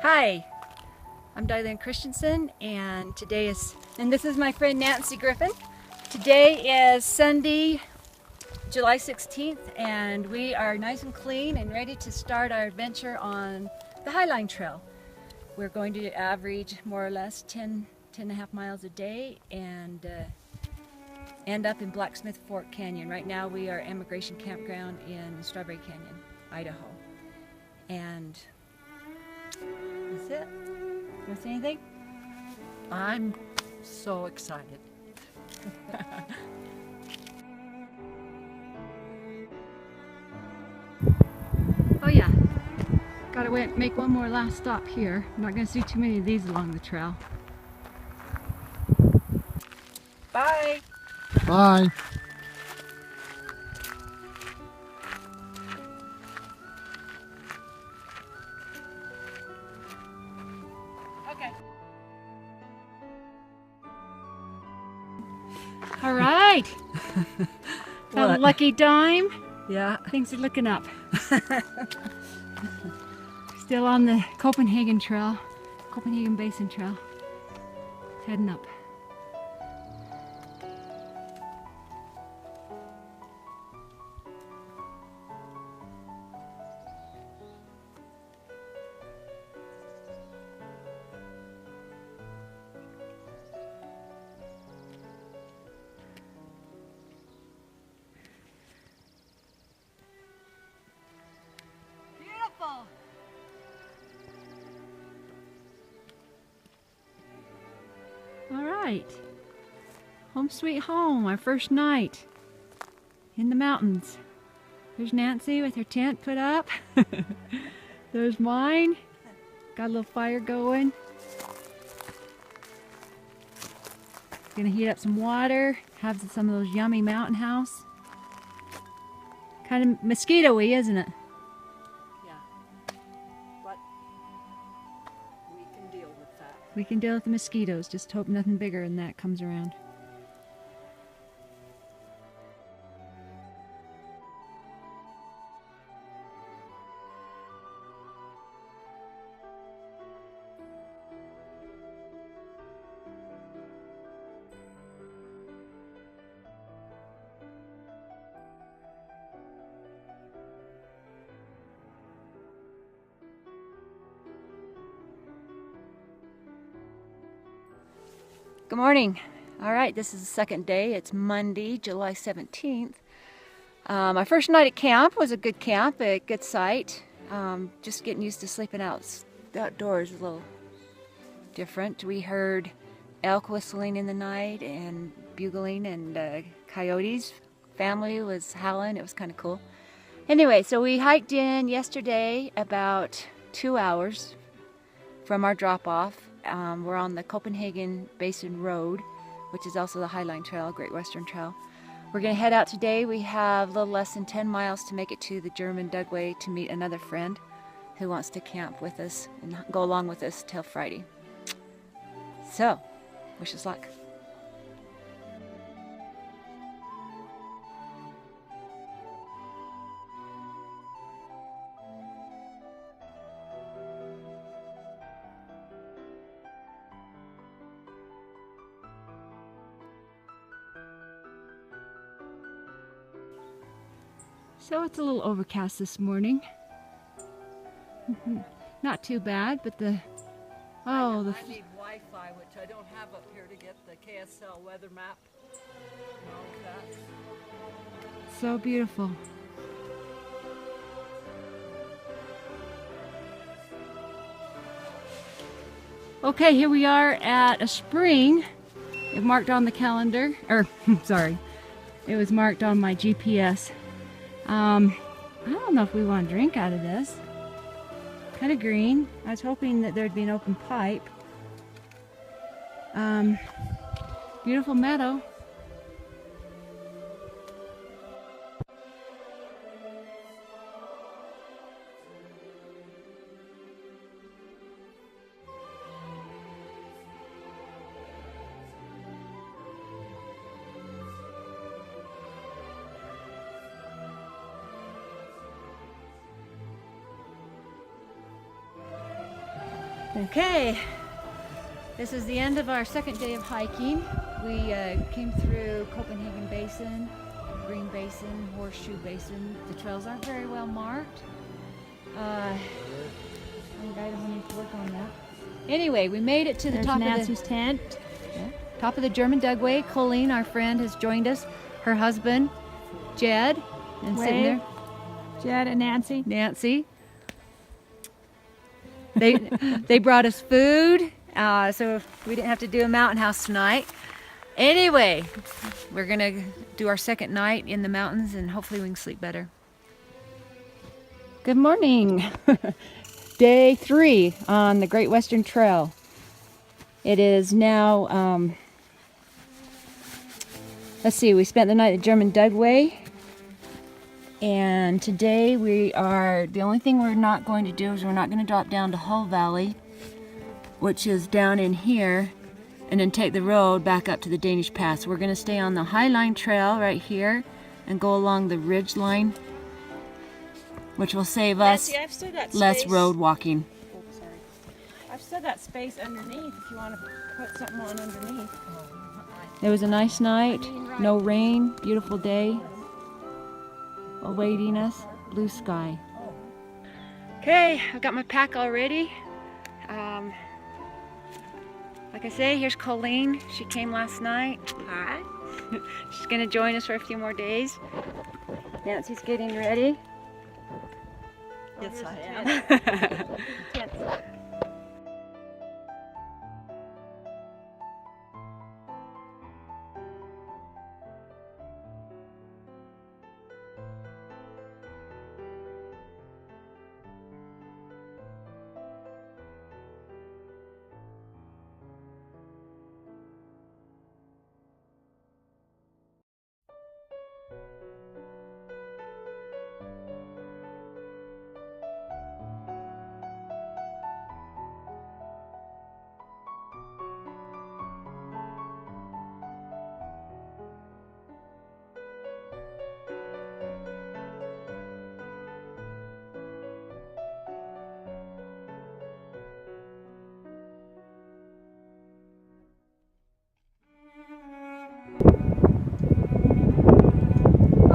Hi, I'm Dylan Christensen, and this is my friend Nancy Griffin. Today is Sunday, July 16th, and we are nice and clean and ready to start our adventure on the Highline Trail. We're going to average more or less 10 and a half miles a day and end up in Blacksmith Fork Canyon. Right now we are at Emigration Campground in Strawberry Canyon, Idaho. And that's it. You want to say anything? I'm so excited. Oh yeah, gotta make one more last stop here. I'm not gonna see too many of these along the trail. Bye! Bye. Okay. All right. Found a lucky dime. Yeah. Things are looking up. Still on the Copenhagen Trail, Copenhagen Basin Trail. Heading up. Beautiful. All right, home sweet home, our first night in the mountains. There's Nancy with her tent put up. There's mine, got a little fire going. Gonna heat up some water, have some of those yummy mountain house. Kind of mosquito-y, isn't it? Yeah. But we can deal with that. We can deal with the mosquitoes, just hope nothing bigger than that comes around. Good morning. All right, this is the second day. It's Monday, July 17th. My first night at camp was a good camp, a good site. Just getting used to sleeping outdoors is a little different. We heard elk whistling in the night and bugling and coyotes. Family was howling. It was kind of cool. Anyway, so we hiked in yesterday about 2 hours from our drop-off. We're on the Copenhagen Basin Road, which is also the Highline Trail, Great Western Trail. We're going to head out today. We have a little less than 10 miles to make it to the German Dugway to meet another friend who wants to camp with us and go along with us till Friday. So, wish us luck. So it's a little overcast this morning. Not too bad, but I need Wi-Fi, which I don't have up here to get the KSL weather map and all of that. so beautiful. Okay, here we are at a spring. It marked on the calendar, or sorry, it was marked on my GPS. I don't know if we want to drink out of this. Kind of green. I was hoping that there'd be an open pipe. Beautiful meadow. Okay, this is the end of our second day of hiking. We came through Copenhagen Basin, Green Basin, Horseshoe Basin. The trails aren't very well marked. I think Idaho needs to work on that. Anyway, we made it to the top Nancy's of the tent. top of the German Dugway. Colleen, our friend, has joined us. Her husband, Jed, and sitting there, Jed and Nancy. Nancy. They brought us food, so we didn't have to do a mountain house tonight. Anyway, we're gonna do our second night in the mountains, and hopefully we can sleep better. Good morning. Day 3 on the Great Western Trail. It is now, let's see, we spent the night at German Dugway, and today the only thing we're not going to do is we're not going to drop down to Hull Valley, which is down in here, and then take the road back up to the Danish Pass. We're going to stay on the Highline Trail right here and go along the ridge line, which will save us Nancy, I've still got less space. road walking. Oh, sorry. I've still got space underneath if you want to put something on underneath. It was a nice night, no rain, beautiful day awaiting us, blue sky. Okay, I've got my pack all ready. Like I say, here's Colleen. She came last night. Hi. She's gonna join us for a few more days. Nancy's getting ready. Yes, I am.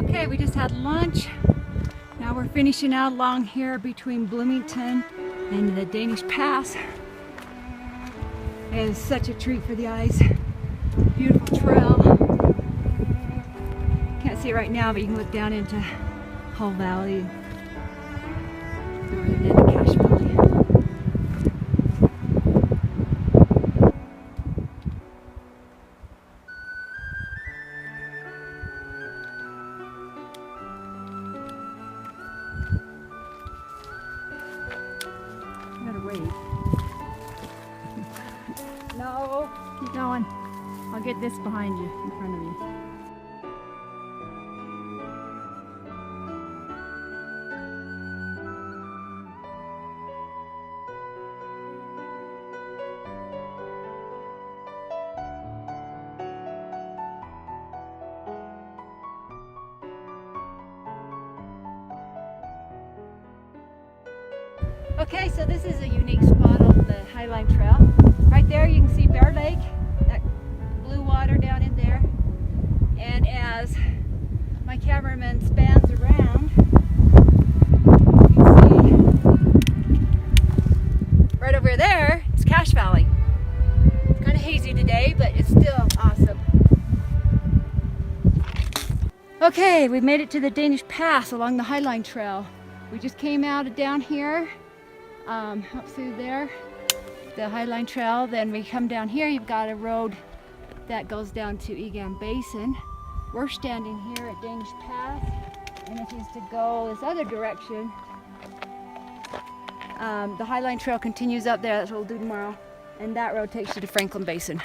Okay, we just had lunch. Now we're finishing out along here between Bloomington and the Danish Pass. It is such a treat for the eyes. Beautiful trail. Can't see it right now, but you can look down into Hull Valley, northern end of Cache Valley. No, keep going. I'll get this behind you, in front of you. Okay, so this is a unique spot on the Highline Trail. Right there you can see Bear Lake, that blue water down in there. And as my cameraman spans around, you can see right over there is Cache Valley. It's kind of hazy today, but it's still awesome. Okay, we've made it to the Danish Pass along the Highline Trail. We just came out of down here, up through there, the Highline Trail. Then we come down here, you've got a road that goes down to Egan Basin. We're standing here at Danish Pass, and if you used to go this other direction, the Highline Trail continues up there. That's what we'll do tomorrow, and that road takes you to Franklin Basin.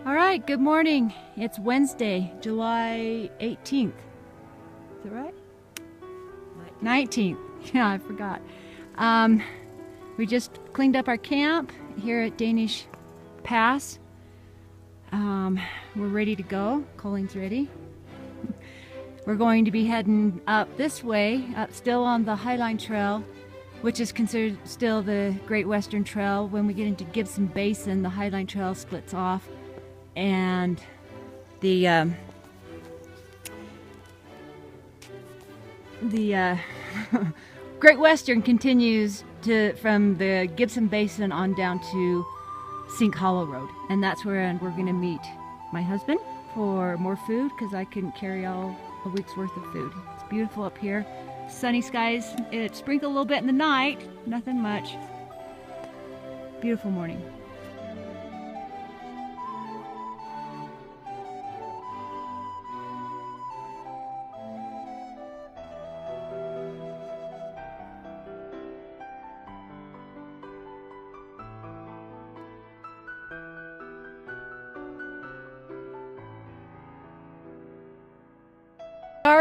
All right, good morning. It's Wednesday, July 18th. Is that right? 19th. Yeah, I forgot. We just cleaned up our camp here at Danish Pass. We're ready to go. Colleen's ready. We're going to be heading up this way, up still on the Highline Trail, which is considered still the Great Western Trail. When we get into Gibson Basin, the Highline Trail splits off, and the Great Western continues from the Gibson Basin on down to Sink Hollow Road, and that's where we're going to meet my husband for more food, because I couldn't carry all a week's worth of food. It's beautiful up here. Sunny skies. It sprinkled a little bit in the night, nothing much. Beautiful morning.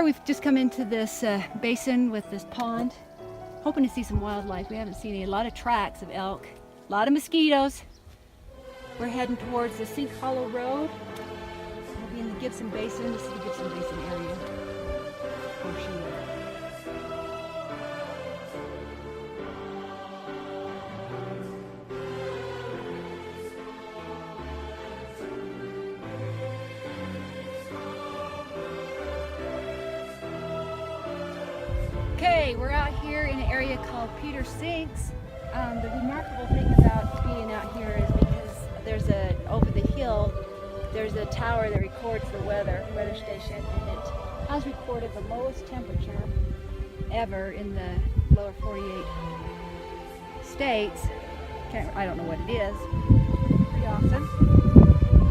We've just come into this basin with this pond, hoping to see some wildlife. We haven't seen any. A lot of tracks of elk, a lot of mosquitoes. We're heading towards the Sink Hollow Road. We'll be in the Gibson Basin. This is the Gibson Basin area. Okay, we're out here in an area called Peter Sinks. The remarkable thing about being out here is because over the hill, there's a tower that records the weather station, and it has recorded the lowest temperature ever in the lower 48 states. I don't know what it is. Pretty awesome.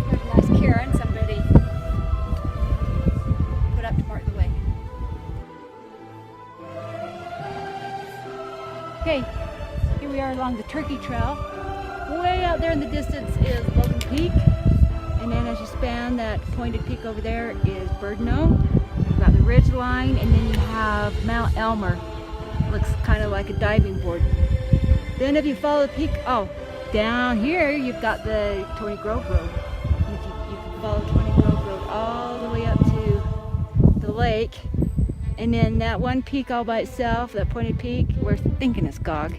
There's a nice cairn somebody put up to mark the way. Okay, here we are along the Turkey Trail. Way out there in the distance is Logan Peak, and then as you span that pointed peak over there is Birdno. You've got the ridge line, and then you have Mount Elmer. Looks kind of like a diving board. Then if you follow the peak, down here you've got the Tony Grove Road. You can follow Tony Grove Road all the way up to the lake. And then that one peak all by itself, that pointed peak, we're thinking it's Gog.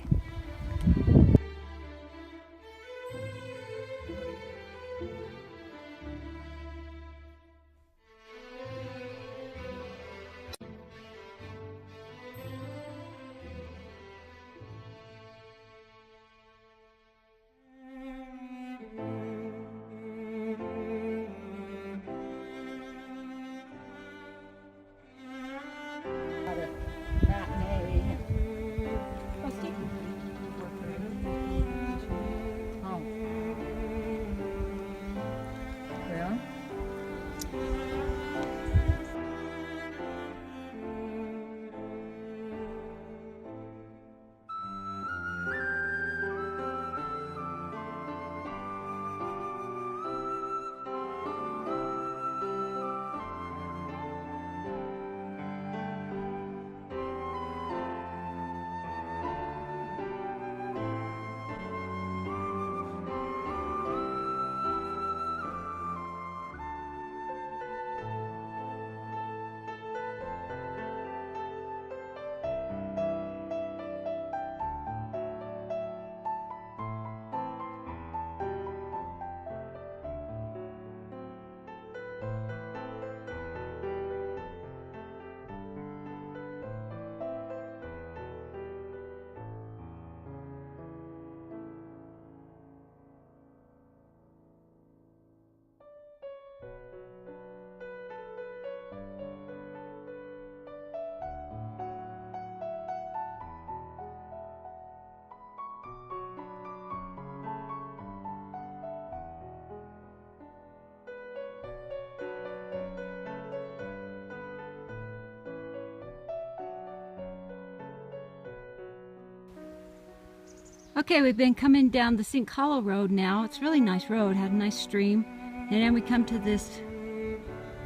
Okay, we've been coming down the Sink Hollow Road now. It's a really nice road, had a nice stream. And then we come to this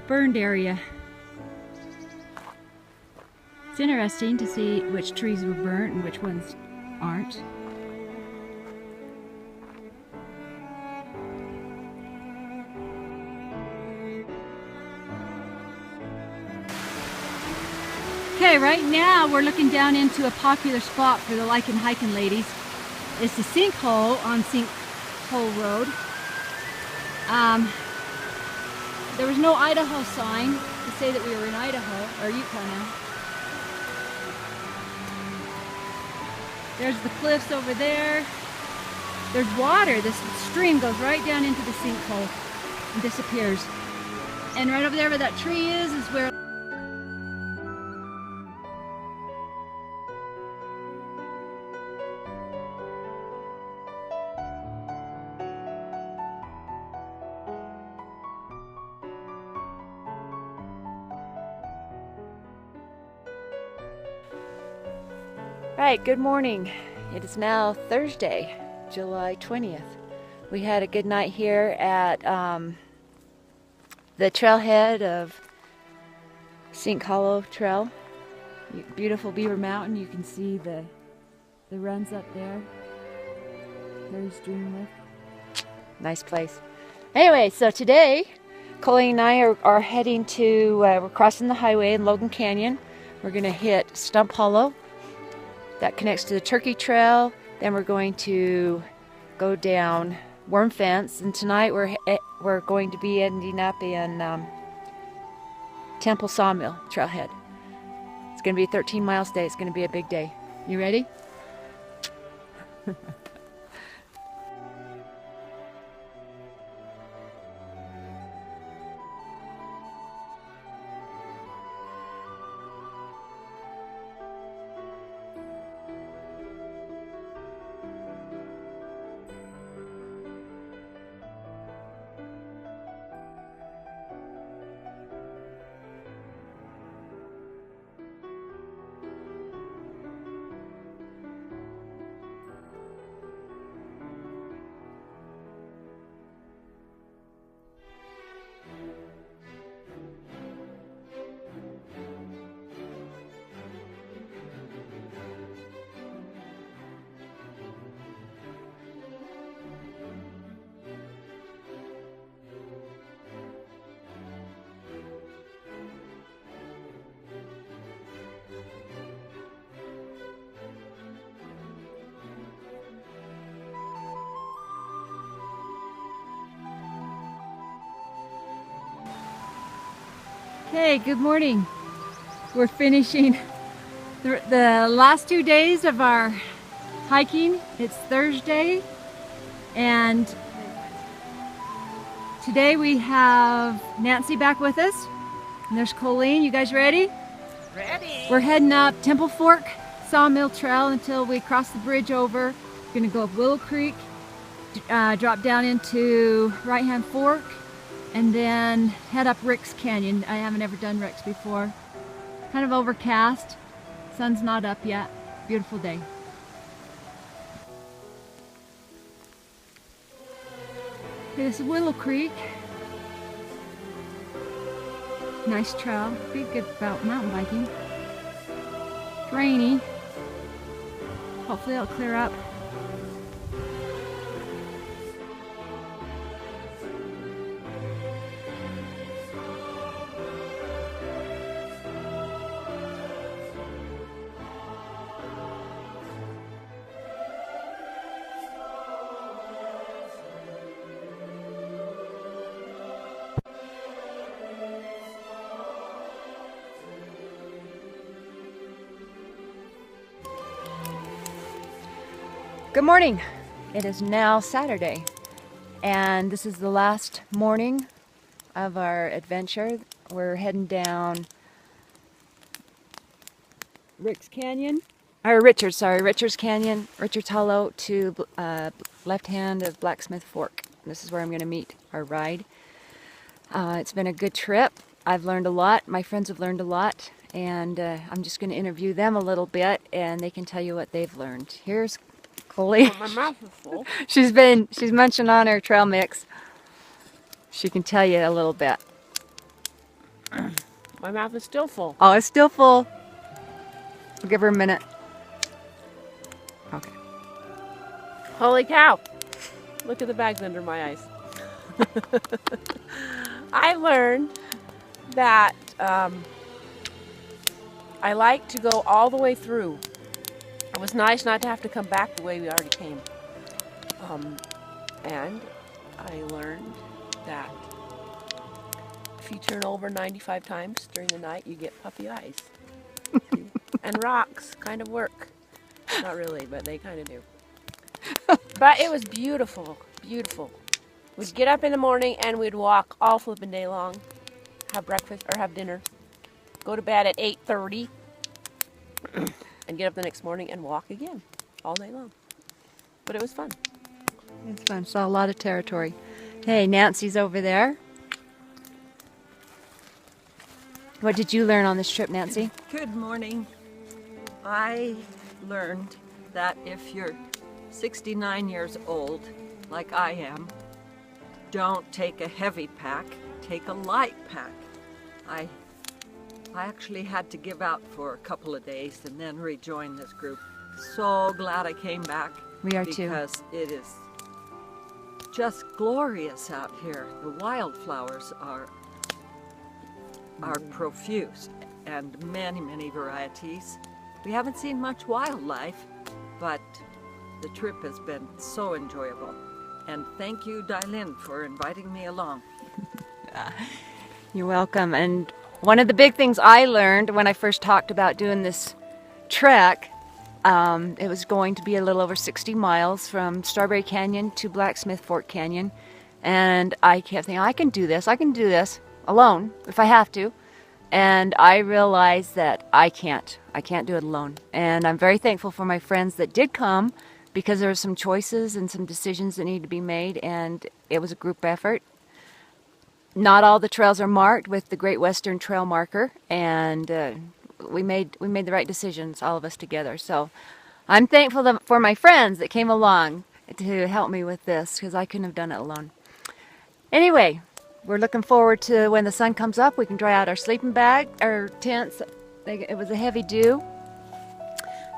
burned area. It's interesting to see which trees were burnt and which ones aren't. Okay, right now we're looking down into a popular spot for the Lycan hiking ladies. It's the sinkhole on Sinkhole Road. There was no Idaho sign to say that we were in Idaho, or Utah now. There's the cliffs over there. There's water. This stream goes right down into the sinkhole and disappears. And right over there where that tree is where Right, good morning. It is now Thursday, July 20th. We had a good night here at the trailhead of Sink Hollow Trail. Beautiful Beaver Mountain. You can see the runs up there. There's Dreamlift. Nice place. Anyway, so today, Colleen and I are heading to, we're crossing the highway in Logan Canyon. We're going to hit Stump Hollow. That connects to the Turkey Trail. Then we're going to go down Worm Fence, and tonight we're going to be ending up in Temple Sawmill Trailhead. It's going to be a 13 miles day. It's going to be a big day. You ready? Okay, good morning. We're finishing the last 2 days of our hiking. It's Thursday, and today we have Nancy back with us. And there's Colleen. You guys ready? Ready? We're heading up Temple Fork Sawmill Trail until we cross the bridge over. We're gonna go up Willow Creek, drop down into Right Hand Fork, and then head up Rick's Canyon. I haven't ever done Rick's before. Kind of overcast. Sun's not up yet. Beautiful day. Okay, this is Willow Creek. Nice trail. Be good about mountain biking. It's rainy. Hopefully it'll clear up. Good morning. It is now Saturday, and this is the last morning of our adventure. We're heading down Richards Canyon, Richards Hollow to left hand of Blacksmith Fork. This is where I'm going to meet our ride. It's been a good trip. I've learned a lot. My friends have learned a lot, and I'm just going to interview them a little bit, and they can tell you what they've learned. Here's Colleen. My mouth is full. She's munching on her trail mix. She can tell you a little bit. My mouth is still full. Oh, it's still full. We'll give her a minute. Okay. Holy cow! Look at the bags under my eyes. I learned that I like to go all the way through. It was nice not to have to come back the way we already came. And I learned that if you turn over 95 times during the night, you get puffy eyes. And rocks kind of work. Not really, but they kind of do. But it was beautiful, beautiful. We'd get up in the morning and we'd walk all flipping day long, have breakfast or have dinner, go to bed at 8:30, and get up the next morning and walk again all day long. But it was fun. It's fun. Saw a lot of territory. Hey, Nancy's over there. What did you learn on this trip, Nancy? Good morning. I learned that if you're 69 years old, like I am, don't take a heavy pack, take a light pack. I actually had to give out for a couple of days and then rejoin this group. So glad I came back. We are too. Because it is just glorious out here. The wildflowers are profuse and many, many varieties. We haven't seen much wildlife, but the trip has been so enjoyable. And thank you, Dailin, for inviting me along. You're welcome. And one of the big things I learned when I first talked about doing this trek, it was going to be a little over 60 miles from Strawberry Canyon to Blacksmith Fork Canyon. And I kept thinking, I can do this alone if I have to. And I realized that I can't do it alone. And I'm very thankful for my friends that did come, because there were some choices and some decisions that needed to be made, and it was a group effort. Not all the trails are marked with the Great Western Trail marker, and we made the right decisions, all of us together. So I'm thankful for my friends that came along to help me with this, because I couldn't have done it alone. Anyway, we're looking forward to when the sun comes up. We can dry out our sleeping bag, our tents. It was a heavy dew,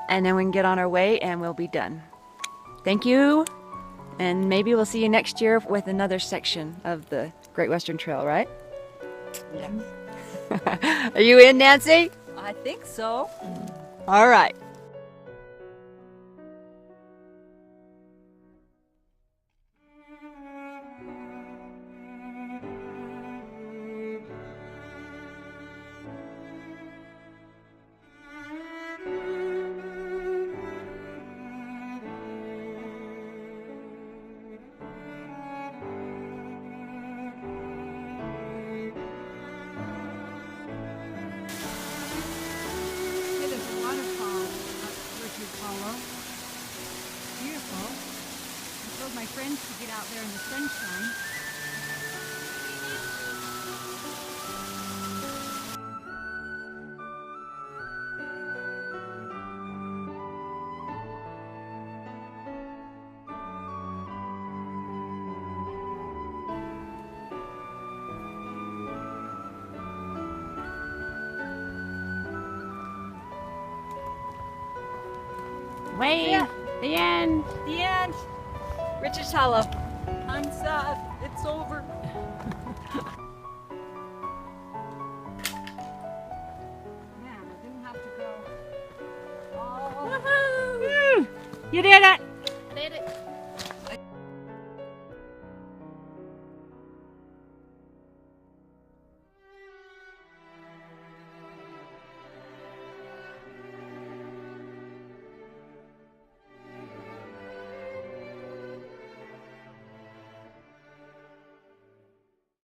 and then we can get on our way and we'll be done. Thank you, and maybe we'll see you next year with another section of the Great Western Trail, right? Yes. Are you in, Nancy? I think so. All right. Hey, there's a waterfall up Richard Hollow. Beautiful. I told my friends to get out there in the sunshine. Wait, Yeah. the end. The end. Richard's Hollow. I'm sad. It's over. Man, I didn't have to go. Woohoo! You did it. Did it.